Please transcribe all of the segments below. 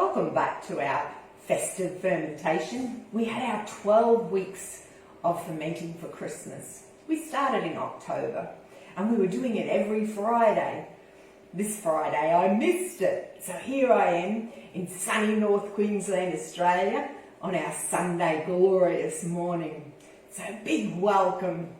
Welcome back to our festive fermentation. We had our 12 weeks of fermenting for Christmas. We started in October and we were doing it every Friday. This Friday I missed it. So here I am in sunny North Queensland, Australia on our Sunday glorious morning. So big welcome.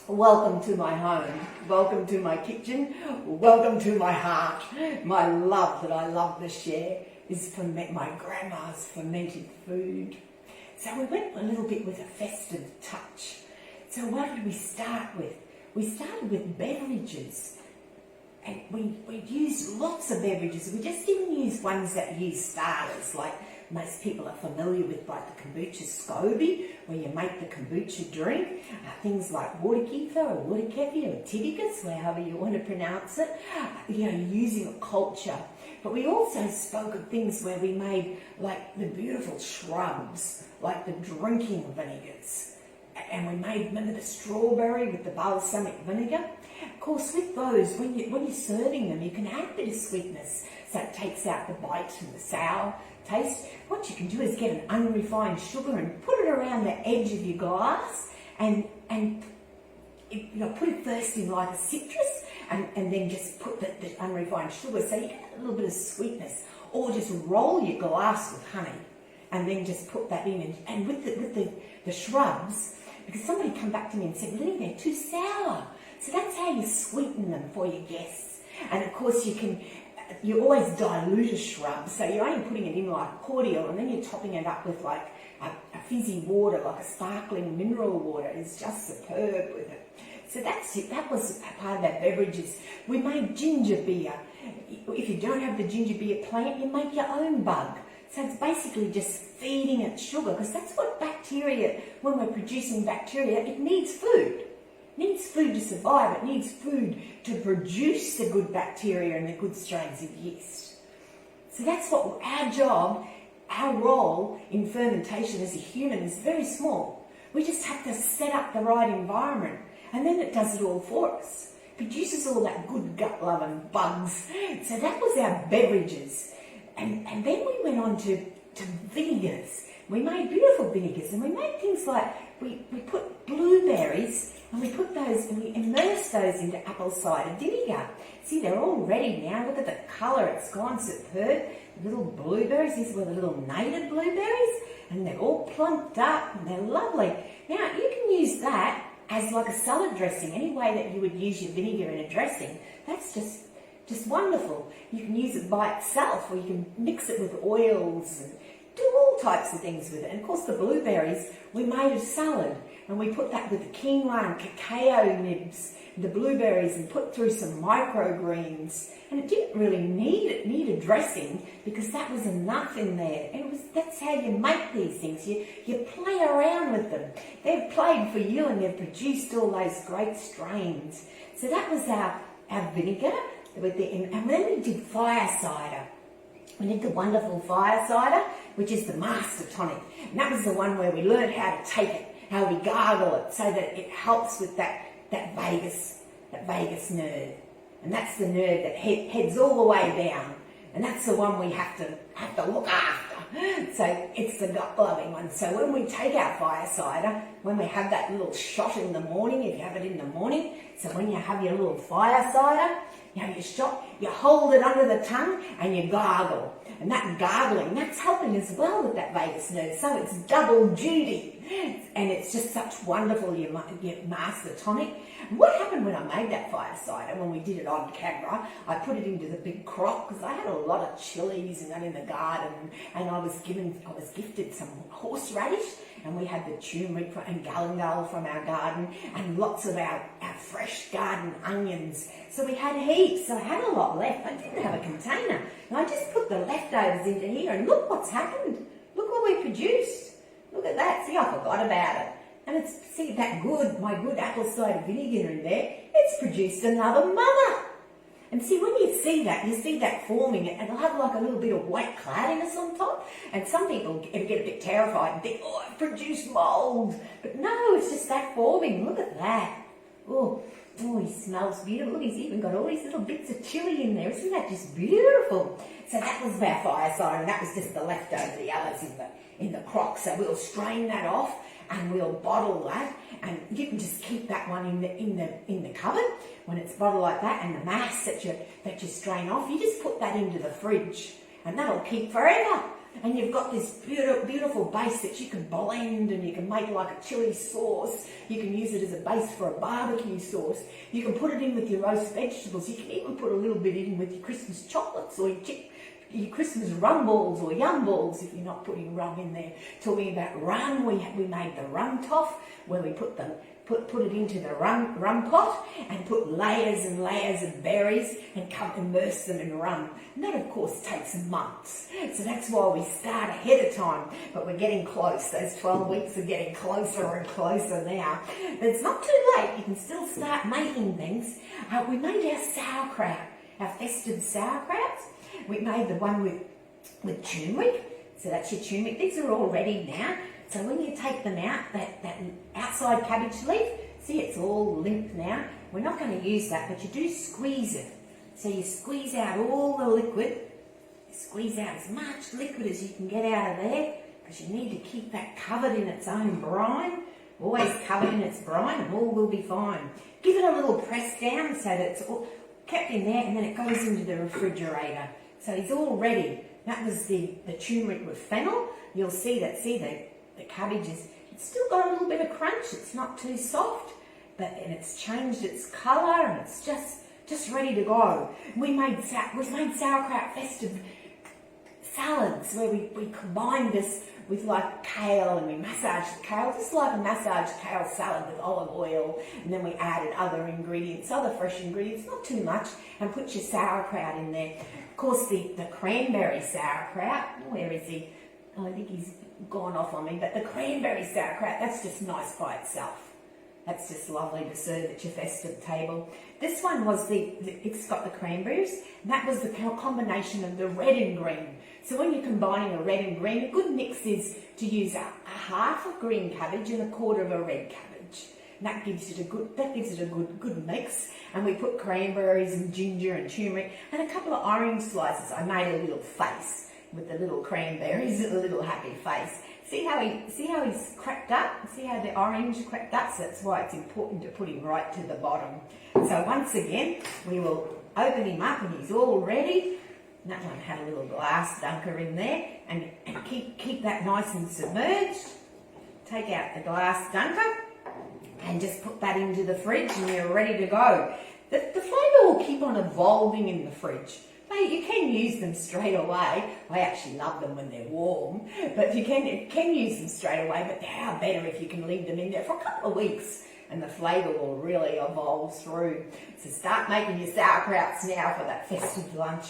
Welcome to my home, welcome to my kitchen, welcome to my heart. My love that I love to share is my grandma's fermented food. So we went a little bit with a festive touch. So what did we start with? We started with beverages. And we used lots of beverages. We just didn't use ones that use starters, like most people are familiar with, like the kombucha SCOBY, where you make the kombucha drink. Things like water kefir or water kefir or tibicus, however you want to pronounce it. Using a culture. But we also spoke of things where we made like the beautiful shrubs, like the drinking vinegars. And we made, remember the strawberry with the balsamic vinegar? Of course, with those, when you're serving them, you can add a bit of sweetness, so it takes out the bite and the sour taste. What you can do is get an unrefined sugar and put it around the edge of your glass, and put it first in like a citrus, and then just put the unrefined sugar, so you get a little bit of sweetness. Or just roll your glass with honey, and then just put that in, and with the shrubs, because somebody come back to me and said, Lily, they're too sour. So that's how you sweeten them for your guests. And of course you always dilute a shrub, so you're only putting it in like a cordial, and then you're topping it up with like a fizzy water, like a sparkling mineral water. It's just superb with it. So that's it. That was part of our beverages. We made ginger beer. If you don't have the ginger beer plant, you make your own bug. So it's basically just feeding it sugar, because that's what bacteria, when we're producing bacteria, it needs food. It needs food to survive. It needs food to produce the good bacteria and the good strains of yeast. So that's what our job, our role in fermentation as a human is very small. We just have to set up the right environment, and then it does it all for us. It produces all that good gut-loving bugs. So that was our beverages. And then we went on to vinegars. We made beautiful vinegars, and we made things like, we put blueberries, and we put those, and we immersed those into apple cider vinegar. See, they're all ready now. Look at the colour, it's gone superb. The little blueberries, these were the little native blueberries, and they're all plumped up, and they're lovely. Now, you can use that as like a salad dressing, any way that you would use your vinegar in a dressing. That's just wonderful. You can use it by itself, or you can mix it with oils and do all types of things with it. And of course the blueberries, we made a salad, and we put that with the quinoa and cacao nibs, the blueberries, and put through some microgreens. And it didn't really need a dressing, because that was enough in there. And that's how you make these things. You play around with them. They've played for you, and they've produced all those great strains. So that was our vinegar. And then we did fire cider. We did the wonderful fire cider, which is the master tonic. And that was the one where we learned how to take it, how we gargle it, so that it helps with that vagus nerve. And that's the nerve that heads all the way down. And that's the one we have to look after. So it's the gut-loving one. So when we take our fire cider, when we have that little shot in the morning, if you have it in the morning, so when you have your little fire cider, you have your shot, you hold it under the tongue and you gargle. And that gargling, that's helping as well with that vagus nerve. So it's double duty. And it's just such wonderful, your master tonic. And what happened when I made that fire cider, when we did it on camera, I put it into the big crock, because I had a lot of chilies and that in the garden, and I was gifted some horseradish, and we had the turmeric and galangal from our garden, and lots of our fresh garden onions. So we had heaps. So I had a lot left. I didn't have a container. And I just put the leftovers into here, and look what's happened. Look what we produced. Look at that. See, I forgot about it. And see my good apple cider vinegar in there, it's produced another mother. And see, when you see that forming, it'll have like a little bit of white cloudiness on top. And some people get a bit terrified and think, oh, I've produced mould. But no, it's just that forming. Look at that. Oh, Oh, he smells beautiful. He's even got all these little bits of chili in there. Isn't that just beautiful? So that was our fire siren. That was just the leftover, the others in the crock. So we'll strain that off and we'll bottle that. And you can just keep that one in the cupboard when it's bottled like that. And the mass that you strain off, you just put that into the fridge, and that'll keep forever. And you've got this beautiful base that you can blend, and you can make like a chili sauce. You can use it as a base for a barbecue sauce. You can put it in with your roast vegetables. You can even put a little bit in with your Christmas chocolates or your Christmas rum balls or yum balls if you're not putting rum in there. Talking about rum, we made the rum toff where we put it into the rum pot and put layers and layers of berries and immerse them in rum. And that, of course, takes months. So that's why we start ahead of time. But we're getting close. Those 12 weeks are getting closer and closer now. But it's not too late. You can still start making things. We made our sauerkraut, our festive sauerkraut. We made the one with turmeric. So that's your turmeric. These are all ready now. So when you take them out, that outside cabbage leaf, see it's all limp now. We're not going to use that, but you do squeeze it. So you squeeze out all the liquid. You squeeze out as much liquid as you can get out of there, because you need to keep that covered in its own brine. Always covered in its brine and all will be fine. Give it a little press down so that it's all kept in there, and then it goes into the refrigerator. So it's all ready. That was the turmeric with fennel. You'll see that, the cabbage it's still got a little bit of crunch. It's not too soft, and it's changed its colour, and it's just ready to go. We've made sauerkraut festive salads where we combined this with like kale, and we massaged the kale, just like a massaged kale salad with olive oil, and then we added other ingredients, other fresh ingredients, not too much, and put your sauerkraut in there. Of course, the cranberry sauerkraut, where is he? Oh, I think he's gone off on me, but the cranberry sauerkraut, that's just nice by itself. That's just lovely to serve at your festive table. This one was it's got the cranberries, and that was the combination of the red and green. So when you're combining a red and green, a good mix is to use a half of green cabbage and a quarter of a red cabbage. And that gives it a good mix. And we put cranberries and ginger and turmeric and a couple of orange slices. I made a little face with the little cranberries and a little happy face. See how he's cracked up? See how the orange cracked up? So that's why it's important to put him right to the bottom. So once again, we will open him up and he's all ready. And that one had a little glass dunker in there, and keep that nice and submerged. Take out the glass dunker and just put that into the fridge, and you're ready to go. The flavour will keep on evolving in the fridge. You can use them straight away. I actually love them when they're warm, but you can use them straight away, but how better if you can leave them in there for a couple of weeks and the flavour will really evolve through. So start making your sauerkrauts now for that festive lunch.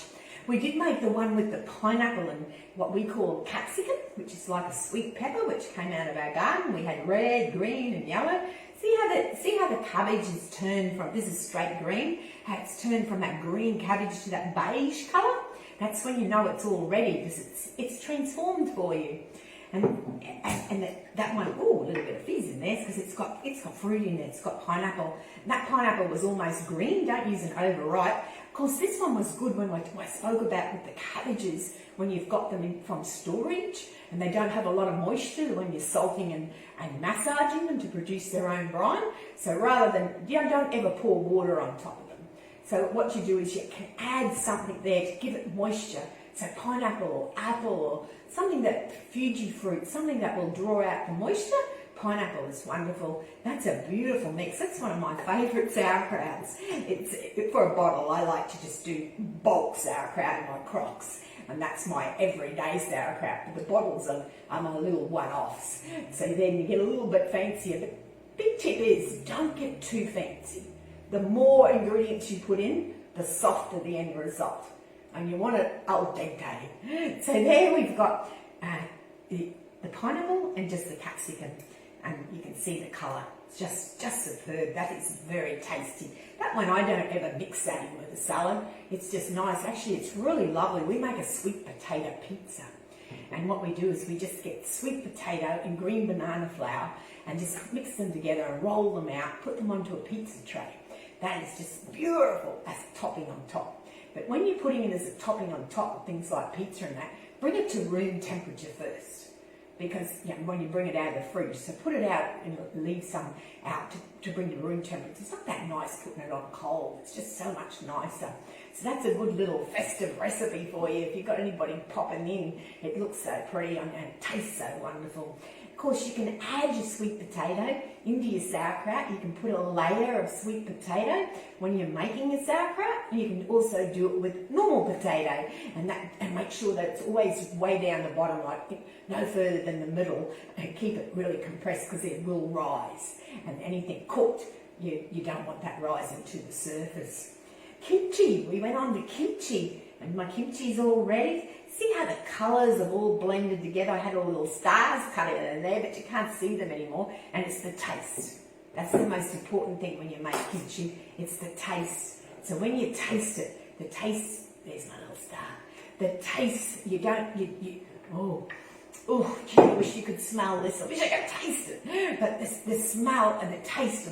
We did make the one with the pineapple and what we call capsicum, which is like a sweet pepper, which came out of our garden. We had red, green and yellow. See how the cabbage is turned from, this is straight green, how it's turned from that green cabbage to that beige colour? That's when you know it's all ready, because it's transformed for you. And that one, oh, a little bit of fizz in there, because it's got fruit in it, it's got pineapple. And that pineapple was almost green, don't use an overripe. Of course, this one was good when I spoke about with the cabbages, when you've got them from storage and they don't have a lot of moisture when you're salting and massaging them to produce their own brine. So rather than, don't ever pour water on top of them. So what you do is you can add something there to give it moisture. So pineapple or apple or something Fuji fruit, something that will draw out the moisture. Pineapple is wonderful. That's a beautiful mix. That's one of my favourite sauerkrauts. For a bottle, I like to just do bulk sauerkraut in my crocks. And that's my everyday sauerkraut. But the bottles are my little one-offs. So then you get a little bit fancier. The big tip is don't get too fancy. The more ingredients you put in, the softer the end result. And you want it al dente. So there we've got the pineapple and just the capsicum. And you can see the colour. It's just superb. That is very tasty. That one, I don't ever mix that in with a salad. It's just nice. Actually, it's really lovely. We make a sweet potato pizza. And what we do is we just get sweet potato and green banana flour and just mix them together and roll them out, put them onto a pizza tray. That is just beautiful as a topping on top. But when you're putting it as a topping on top of things like pizza and that, bring it to room temperature first. Because when you bring it out of the fridge, so put it out and leave some out to bring to room temperature. It's not that nice putting it on cold. It's just so much nicer. So that's a good little festive recipe for you. If you've got anybody popping in, it looks so pretty and it tastes so wonderful. Of course, you can add your sweet potato into your sauerkraut. You can put a layer of sweet potato when you're making your sauerkraut. You can also do it with normal potato and make sure that it's always way down the bottom, like no further than the middle, and keep it really compressed because it will rise. And anything cooked, you don't want that rising to the surface. Kimchi, we went on to kimchi, and my kimchi's all ready. See how the colours have all blended together? I had all little stars cut in there, but you can't see them anymore. And it's the taste. That's the most important thing when you make kimchi. It's the taste. So when you taste it, the taste, there's my little star. The taste, gee, I wish you could smell this. I wish I could taste it. But the smell and the taste,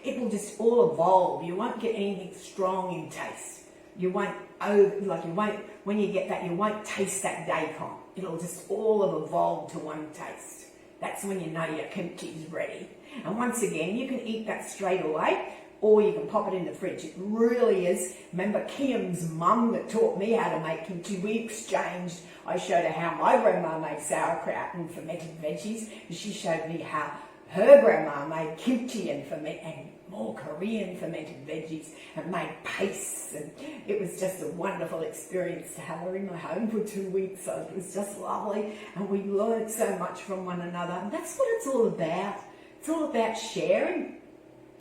it will just all evolve. You won't get anything strong in taste. You won't, when you get that, you won't taste that daikon. It'll just all have evolved to one taste. That's when you know your kimchi is ready. And once again, you can eat that straight away, or you can pop it in the fridge. It really is. Remember Kiam's mum that taught me how to make kimchi? We exchanged. I showed her how my grandma made sauerkraut and fermented veggies, and she showed me how her grandma made kimchi and more Korean fermented veggies and made pastes, and it was just a wonderful experience to have her in my home for 2 weeks. So it was just lovely, and we learned so much from one another, and that's what it's all about. It's all about sharing.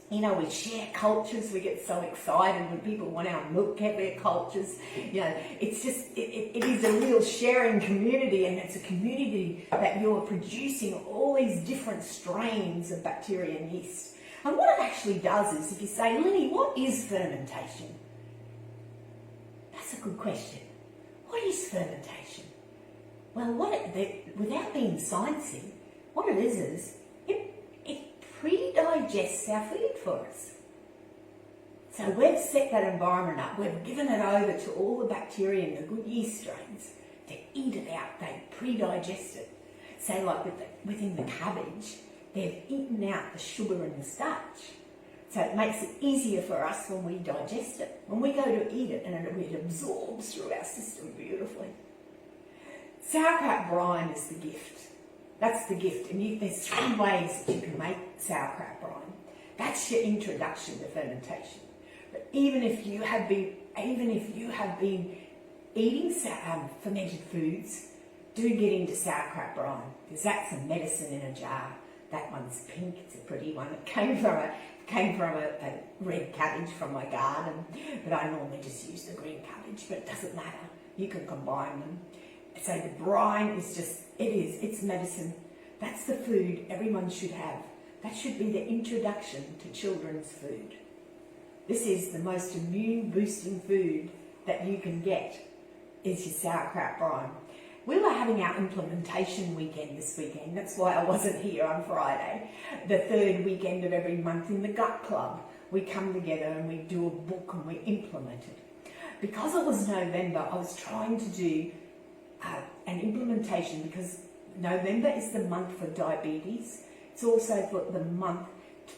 We share cultures. We get so excited when people want our milk at their cultures. It's just, it is a real sharing community, and it's a community that you're producing all these different strains of bacteria and yeast. And what it actually does is, if you say, Linny, what is fermentation? That's a good question. What is fermentation? Well, without being sciencey, what it is it pre-digests our food for us. So we've set that environment up. We've given it over to all the bacteria and the good yeast strains to eat it out. They pre-digest it. So like within the cabbage, they've eaten out the sugar and the starch. So it makes it easier for us when we digest it. When we go to eat it, and it absorbs through our system beautifully. Sauerkraut brine is the gift. That's the gift. And there's 3 ways that you can make sauerkraut brine. That's your introduction to fermentation. But even if you have been eating fermented foods, do get into sauerkraut brine, because that's a medicine in a jar. That one's pink. It's a pretty one. It came from a red cabbage from my garden, but I normally just use the green cabbage. But it doesn't matter. You can combine them. So the brine is it's medicine. That's the food everyone should have. That should be the introduction to children's food. This is the most immune boosting food that you can get, is your sauerkraut brine. We were having our implementation weekend this weekend. That's why I wasn't here on Friday. The 3rd weekend of every month in the Gut Club, we come together and we do a book and we implement it. Because it was November, I was trying to do an implementation, because November is the month for diabetes. It's also for the month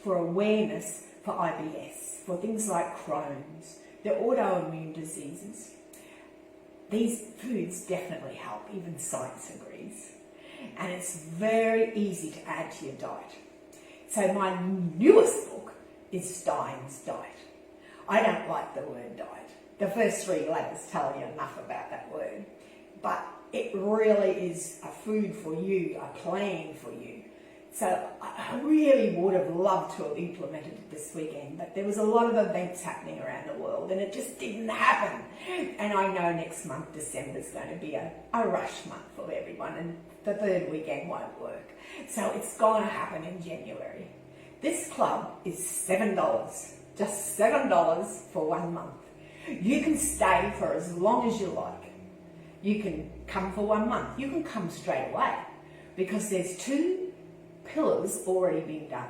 for awareness for IBS, for things like Crohn's, the autoimmune diseases. These foods definitely help, even science agrees. And it's very easy to add to your diet. So my newest book is Stein's Diet. I don't like the word diet. The first 3 letters tell you enough about that word. But it really is a food for you, a plan for you. So I really would have loved to have implemented it this weekend, but there was a lot of events happening around the world and it just didn't happen. And I know next month, December, is going to be a rush month for everyone, and the 3rd weekend won't work. So it's going to happen in January. This club is $7, just $7 for 1 month. You can stay for as long as you like. You can come for 1 month. You can come straight away, because there's 2 pillars already being done.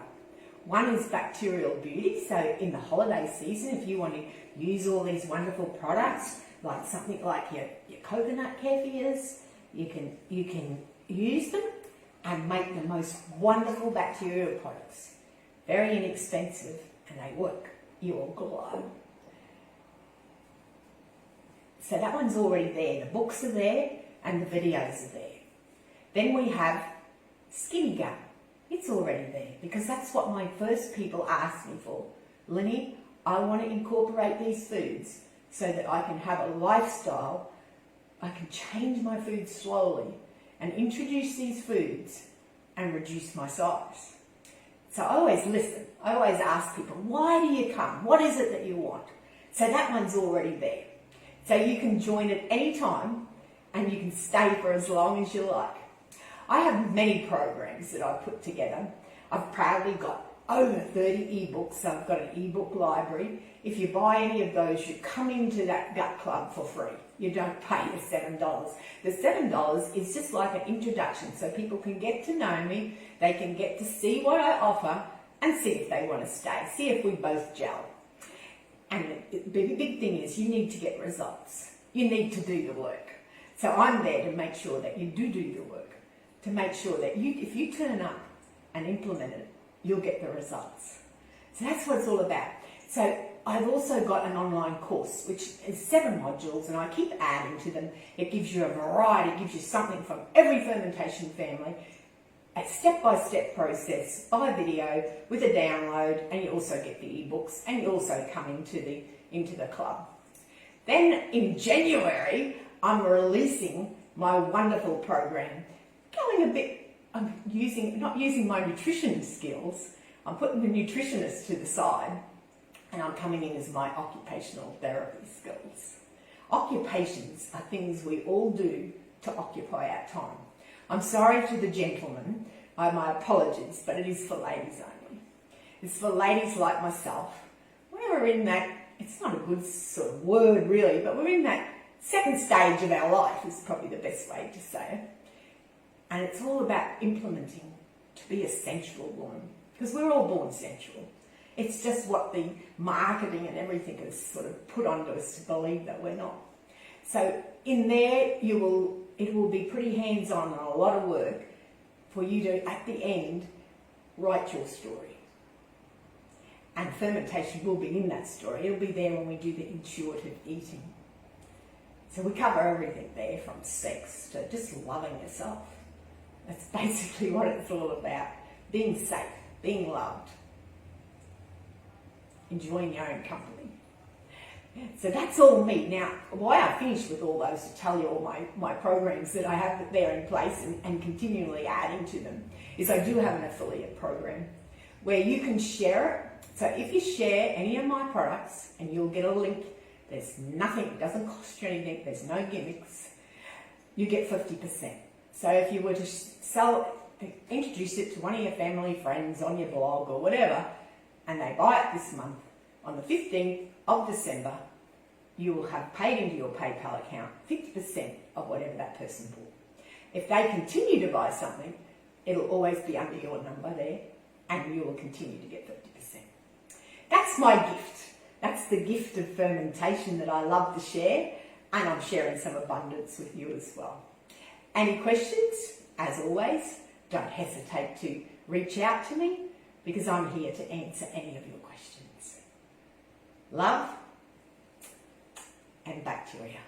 One is bacterial beauty. So in the holiday season, if you want to use all these wonderful products, like something like your coconut kefirs, you can use them and make the most wonderful bacterial products. Very inexpensive, and they work. You will glow. So that one's already there. The books are there and the videos are there. Then we have skinny gum. It's already there because that's what my first people asked me for. Linny, I want to incorporate these foods so that I can have a lifestyle. I can change my food slowly and introduce these foods and reduce my size. So I always listen. I always ask people, why do you come? What is it that you want? So that one's already there. So you can join at any time and you can stay for as long as you like. I have many programs that I've put together. I've proudly got over 30 ebooks. I've got an ebook library. If you buy any of those, you come into that gut club for free. You don't pay the $7. The $7 is just like an introduction so people can get to know me, they can get to see what I offer and see if they want to stay, see if we both gel. And the big thing is you need to get results. You need to do the work. So I'm there to make sure that you do the work, to make sure that if you turn up and implement it, you'll get the results. So that's what it's all about. So I've also got an online course, which is 7 modules, and I keep adding to them. It gives you a variety, it gives you something from every fermentation family, a step-by-step process by video with a download, and you also get the ebooks, and you also come into the club. Then in January, I'm releasing my wonderful program, going a bit, I'm not using my nutrition skills, I'm putting the nutritionist to the side, and I'm coming in as my occupational therapy skills. Occupations are things we all do to occupy our time. I'm sorry to the gentlemen, my apologies, but it is for ladies only. It's for ladies like myself. We're in that, it's not a good sort of word really, but we're in that second stage of our life is probably the best way to say it. And it's all about implementing to be a sensual woman, because we're all born sensual. It's just what the marketing and everything has sort of put onto us to believe that we're not. So in there, it will be pretty hands-on and a lot of work for you to, at the end, write your story. And fermentation will be in that story. It'll be there when we do the intuitive eating. So we cover everything there, from sex to just loving yourself. That's basically what it's all about. Being safe, being loved, enjoying your own company. So that's all me. Now, why I finished with all those to tell you all my programs that I have there in place and continually adding to them is I do have an affiliate program where you can share it. So if you share any of my products, and you'll get a link, there's nothing, it doesn't cost you anything, there's no gimmicks, you get 50%. So if you were to introduce it to one of your family, friends, on your blog or whatever, and they buy it this month, on the 15th of December, you will have paid into your PayPal account 50% of whatever that person bought. If they continue to buy something, it'll always be under your number there, and you will continue to get 50%. That's my gift. That's the gift of fermentation that I love to share, and I'm sharing some abundance with you as well. Any questions? As always, don't hesitate to reach out to me, because I'm here to answer any of your questions. Love and bacteria.